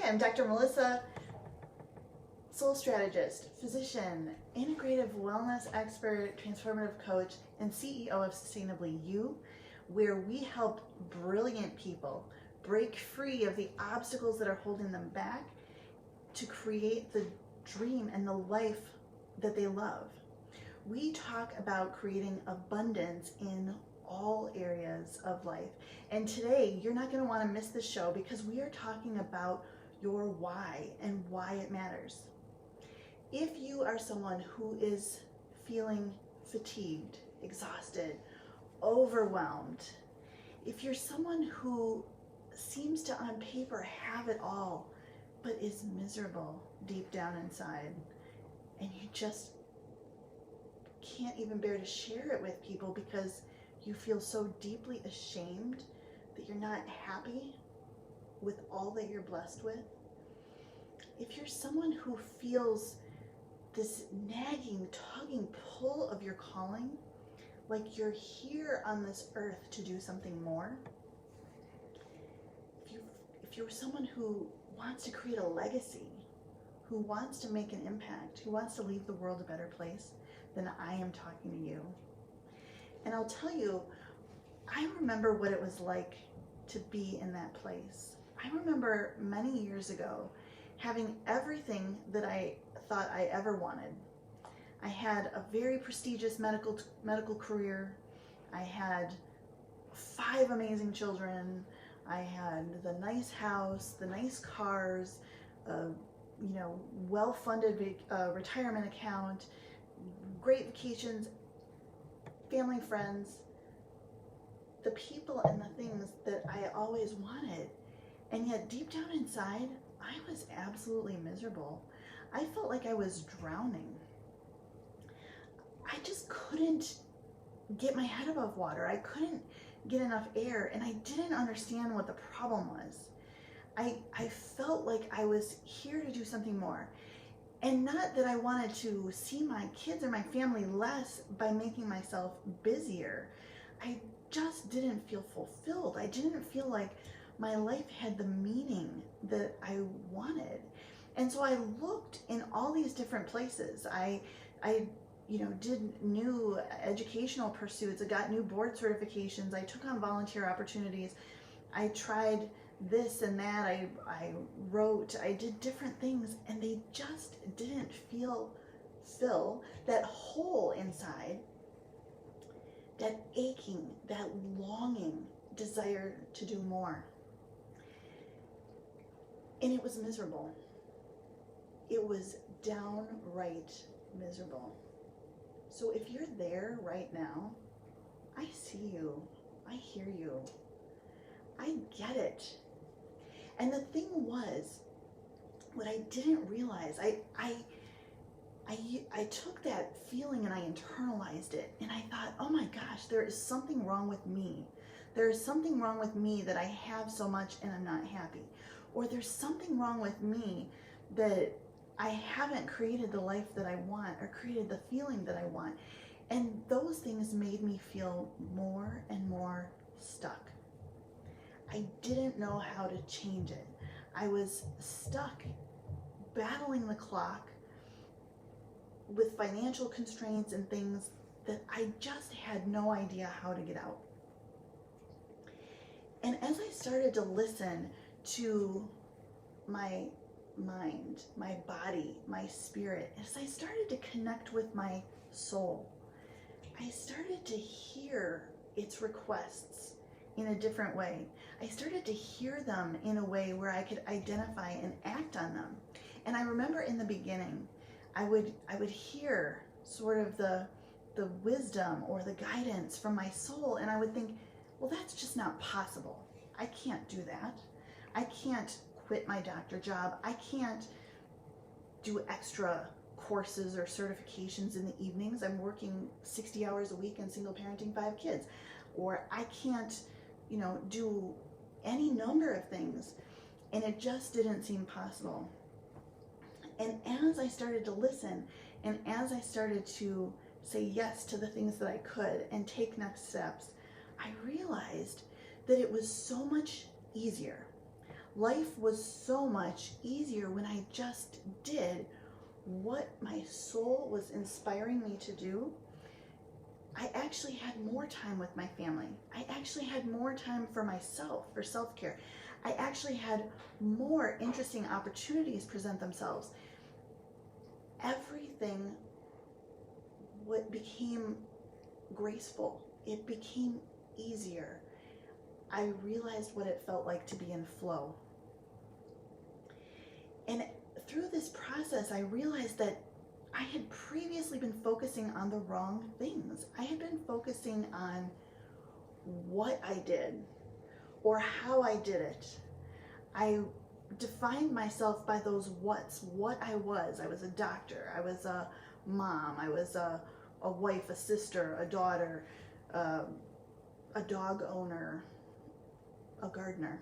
I'm Dr. Melissa, soul strategist, physician, integrative wellness expert, transformative coach, and CEO of Sustainably You, where we help brilliant people break free of the obstacles that are holding them back to create the dream and the life that they love. We talk about creating abundance in all areas of life. And today, you're not going to want to miss this show because we are talking about your why and why it matters. If you are someone who is feeling fatigued, exhausted, overwhelmed, if you're someone who seems to on paper have it all, but is miserable deep down inside, and you just can't even bear to share it with people because you feel so deeply ashamed that you're not happy with all that you're blessed with. If you're someone who feels this nagging, tugging pull of your calling, like you're here on this earth to do something more, if you're someone who wants to create a legacy, who wants to make an impact, who wants to leave the world a better place, then I am talking to you. And I'll tell you, I remember what it was like to be in that place. I remember many years ago having everything that I thought I ever wanted. I had a very prestigious medical career. I had 5 amazing children. I had the nice house, the nice cars, well-funded retirement account, great vacations, family, friends, the people and the things that I always wanted. And yet deep down inside, I was absolutely miserable. I felt like I was drowning. I just couldn't get my head above water. I couldn't get enough air, and I didn't understand what the problem was. I felt like I was here to do something more. And not that I wanted to see my kids or my family less by making myself busier. I just didn't feel fulfilled. I didn't feel like my life had the meaning that I wanted. And so I looked in all these different places. I did new educational pursuits. I got new board certifications. I took on volunteer opportunities. I tried this and that. I wrote. I did different things, and they just didn't fill that hole inside, that aching, that longing desire to do more. And it was miserable. It was downright miserable. So if you're there right now, I see you. I hear you. I get it. And the thing was, what I didn't realize, I took that feeling and I internalized it, and I thought, oh my gosh, there is something wrong with me. There is something wrong with me that I have so much and I'm not happy. Or there's something wrong with me that I haven't created the life that I want or created the feeling that I want. And those things made me feel more and more stuck. I didn't know how to change it. I was stuck battling the clock with financial constraints and things that I just had no idea how to get out. And as I started to listen to my mind, my body, my spirit, as I started to connect with my soul, I started to hear its requests in a different way. I started to hear them in a way where I could identify and act on them. And I remember in the beginning, I would hear sort of the wisdom or the guidance from my soul, and I would think, well, that's just not possible. I can't do that. I can't quit my doctor job. I can't do extra courses or certifications in the evenings. I'm working 60 hours a week and single parenting 5 kids. Or I can't, do any number of things. And it just didn't seem possible. And as I started to listen, and as I started to say yes to the things that I could and take next steps, I realized that it was so much easier. Life was so much easier when I just did what my soul was inspiring me to do. I actually had more time with my family. I actually had more time for myself, for self-care. I actually had more interesting opportunities present themselves. Everything what became graceful. It became easier. I realized what it felt like to be in flow. And through this process, I realized that I had previously been focusing on the wrong things. I had been focusing on what I did or how I did it. I defined myself by those whats, what I was. I was a doctor, I was a mom, I was a wife, a sister, a daughter, a dog owner, a gardener.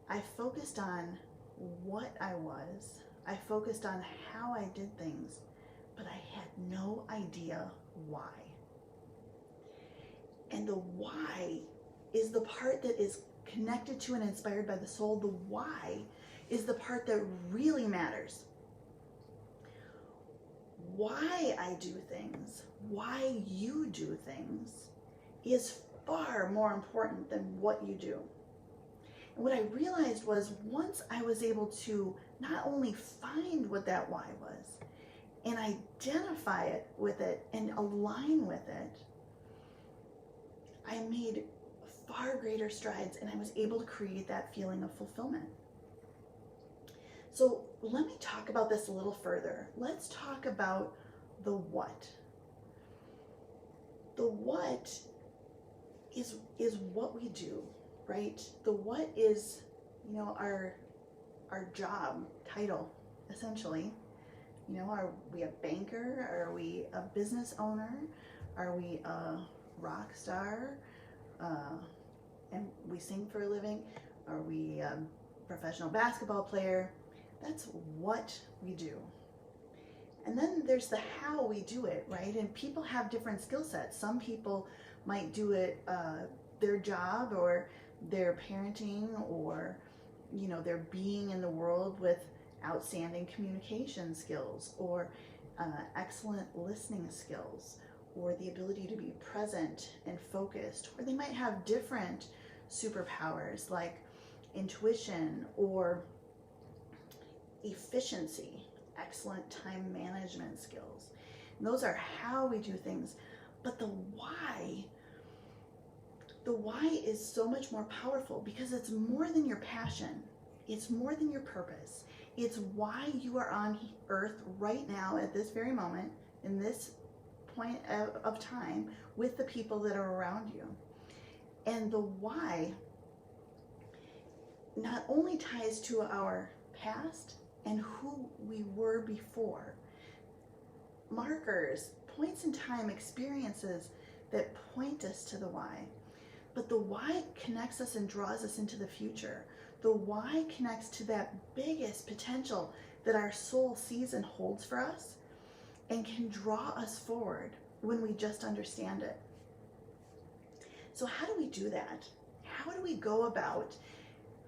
I focused on what I was. I focused on how I did things, but I had no idea why. And the why is the part that is connected to and inspired by the soul. The why is the part that really matters. Why I do things, why you do things, is far more important than what you do. And what I realized was once I was able to not only find what that why was and identify it with it and align with it, I made far greater strides and I was able to create that feeling of fulfillment. So let me talk about this a little further. Let's talk about the what. The what is what we do, right? The what is, our job title, essentially. Are we a banker? Are we a business owner? Are we a rock star? And we sing for a living? Are we a professional basketball player? That's what we do. And then there's the how we do it, right? And people have different skill sets. Some people might do it their job or their parenting or, their being in the world with outstanding communication skills or excellent listening skills or the ability to be present and focused. Or they might have different superpowers like intuition or efficiency, excellent time management skills. And those are how we do things. But the why is so much more powerful because it's more than your passion. It's more than your purpose. It's why you are on earth right now at this very moment, in this point of time, with the people that are around you. And the why not only ties to our past and who we were before, markers, points in time, experiences that point us to the why. But the why connects us and draws us into the future. The why connects to that biggest potential that our soul sees and holds for us and can draw us forward when we just understand it. So how do we do that? How do we go about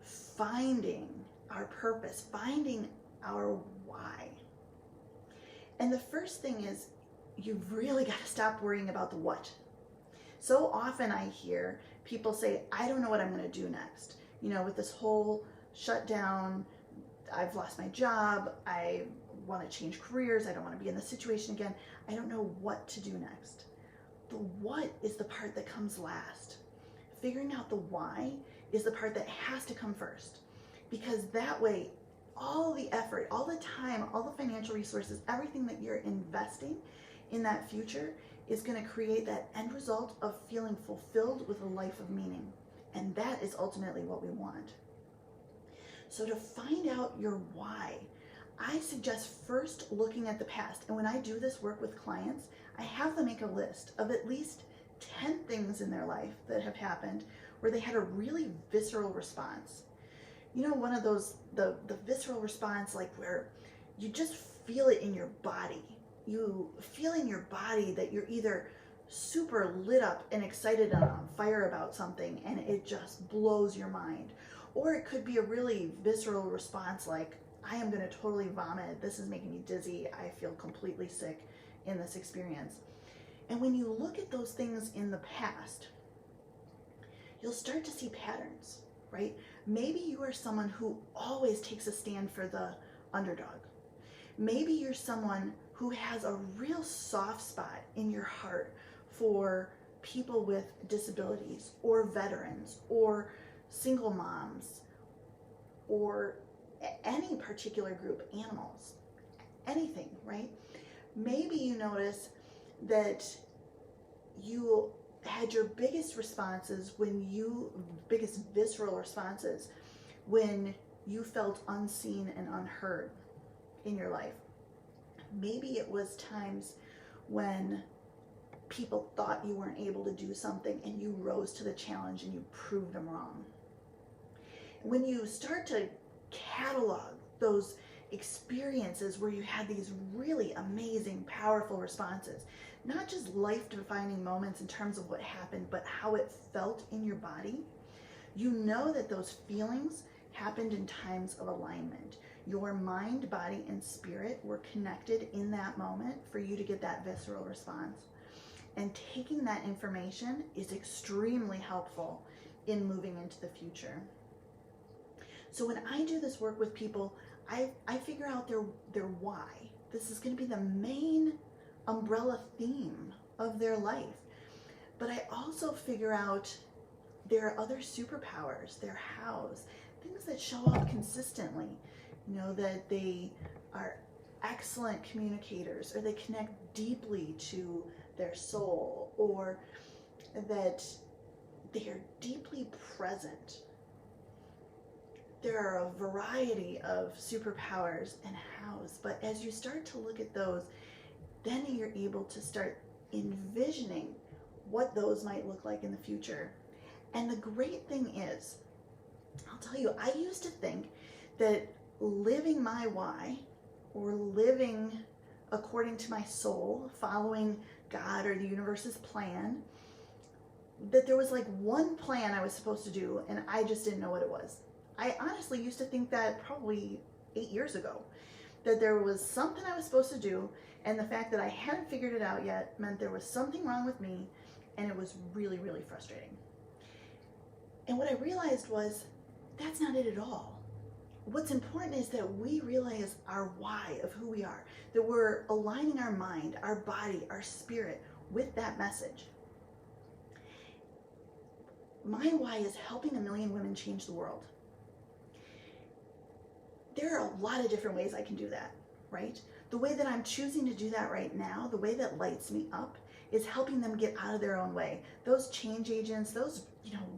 finding our purpose, finding our why? And the first thing is you've really got to stop worrying about the what. So often I hear people say, I don't know what I'm going to do next. With this whole shutdown, I've lost my job, I want to change careers, I don't want to be in this situation again, I don't know what to do next. The what is the part that comes last. Figuring out the why is the part that has to come first. Because that way, all the effort, all the time, all the financial resources, everything that you're investing in that future is going to create that end result of feeling fulfilled with a life of meaning. And that is ultimately what we want. So to find out your why, I suggest first looking at the past. And when I do this work with clients, I have them make a list of at least 10 things in their life that have happened where they had a really visceral response. One of those, the visceral response, like where you just feel it in your body. You feel in your body that you're either super lit up and excited and on fire about something and it just blows your mind. Or it could be a really visceral response like, I am going to totally vomit. This is making me dizzy. I feel completely sick in this experience. And when you look at those things in the past, you'll start to see patterns, right? Maybe you are someone who always takes a stand for the underdog. Maybe you're someone who has a real soft spot in your heart for people with disabilities or veterans or single moms or any particular group, animals, anything, right? Maybe you notice that you had your biggest visceral responses when you felt unseen and unheard in your life. Maybe it was times when people thought you weren't able to do something and you rose to the challenge and you proved them wrong. When you start to catalog those experiences where you had these really amazing, powerful responses, not just life-defining moments in terms of what happened, but how it felt in your body, you know that those feelings happened in times of alignment. Your mind, body, and spirit were connected in that moment for you to get that visceral response. And taking that information is extremely helpful in moving into the future. So when I do this work with people, I figure out their why. This is going to be the main umbrella theme of their life. But I also figure out their other superpowers, their hows, things that show up consistently. You know, that they are excellent communicators, or they connect deeply to their soul, or that they are deeply present. There are a variety of superpowers and hows, but as you start to look at those, then you're able to start envisioning what those might look like in the future. And the great thing is, I'll tell you, I used to think that living my why, or living according to my soul, following God or the universe's plan, that there was like one plan I was supposed to do and I just didn't know what it was. I honestly used to think that probably 8 years ago, that there was something I was supposed to do, and the fact that I hadn't figured it out yet meant there was something wrong with me, and it was really, really frustrating. And what I realized was, that's not it at all. What's important is that we realize our why of who we are, that we're aligning our mind, our body, our spirit with that message. My why is helping 1 million women change the world. There are a lot of different ways I can do that, right? The way that I'm choosing to do that right now, the way that lights me up, is helping them get out of their own way. Those change agents, those,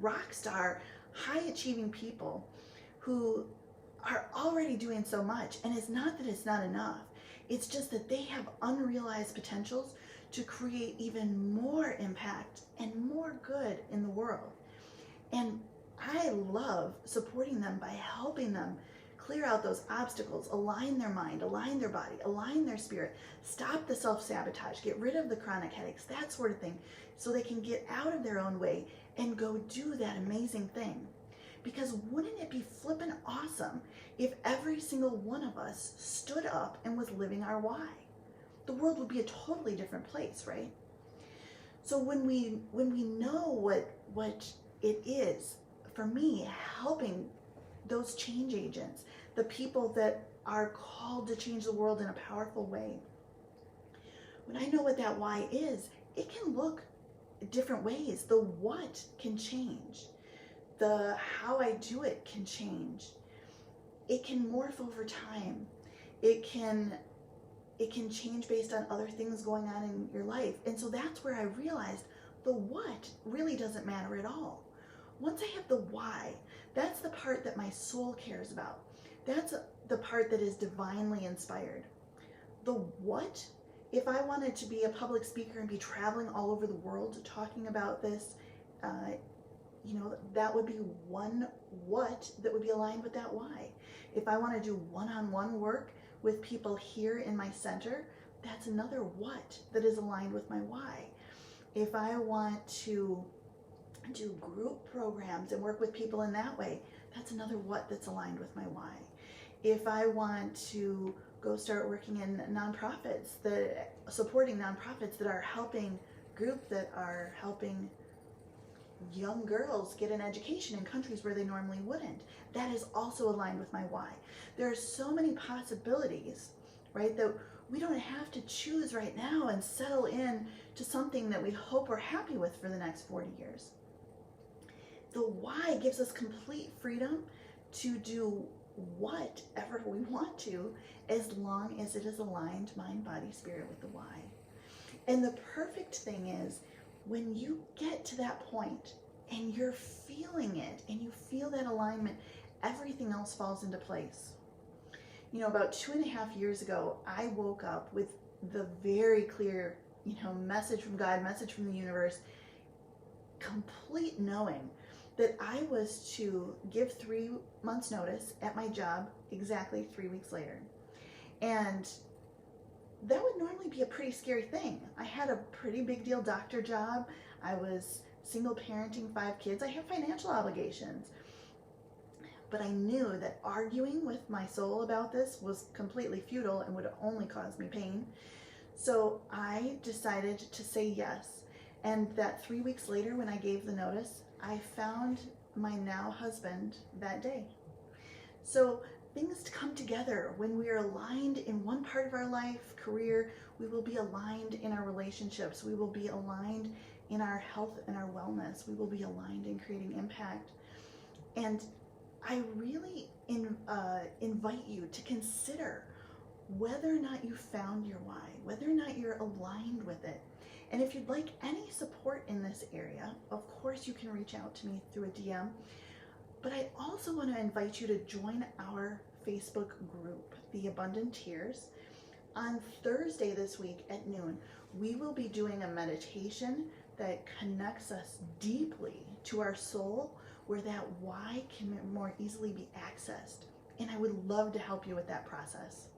rock star, high achieving people who are already doing so much. And it's not that it's not enough. It's just that they have unrealized potentials to create even more impact and more good in the world. And I love supporting them by helping them clear out those obstacles, align their mind, align their body, align their spirit, stop the self-sabotage, get rid of the chronic headaches, that sort of thing, so they can get out of their own way and go do that amazing thing. Because wouldn't it be flippin' awesome if every single one of us stood up and was living our why? The world would be a totally different place, right? So when we know what it is, for me, helping those change agents, the people that are called to change the world in a powerful way, when I know what that why is, it can look different ways. The what can change. The how I do it can change. It can morph over time. It can change based on other things going on in your life. And so that's where I realized the what really doesn't matter at all. Once I have the why, that's the part that my soul cares about. That's the part that is divinely inspired. The what, if I wanted to be a public speaker and be traveling all over the world talking about this, that would be one what that would be aligned with that why. If I want to do one-on-one work with people here in my center, that's another what that is aligned with my why. If I want to do group programs and work with people in that way, that's another what that's aligned with my why. If I want to go start working in nonprofits, supporting nonprofits that are helping young girls get an education in countries where they normally wouldn't, that is also aligned with my why. There are so many possibilities, right, that we don't have to choose right now and settle in to something that we hope we're happy with for the next 40 years. The why gives us complete freedom to do whatever we want to, as long as it is aligned mind, body, spirit with the why. And the perfect thing is, when you get to that point and you're feeling it and you feel that alignment, everything else falls into place. You know, about 2.5 years ago, I woke up with the very clear, message from God, message from the universe, complete knowing that I was to give 3 months notice at my job exactly 3 weeks later. And that would normally be a pretty scary thing. I had a pretty big deal doctor job. I was single parenting 5 kids. I have financial obligations. But I knew that arguing with my soul about this was completely futile and would only cause me pain. So I decided to say yes. And that 3 weeks later, when I gave the notice, I found my now husband that day. So things come together when we are aligned in one part of our life, career. We will be aligned in our relationships. We will be aligned in our health and our wellness. We will be aligned in creating impact. And I really invite you to consider whether or not you found your why, whether or not you're aligned with it. And if you'd like any support in this area, of course you can reach out to me through a DM. But I also want to invite you to join our Facebook group, the Abundanteers. On Thursday this week at noon, we will be doing a meditation that connects us deeply to our soul, where that why can more easily be accessed. And I would love to help you with that process.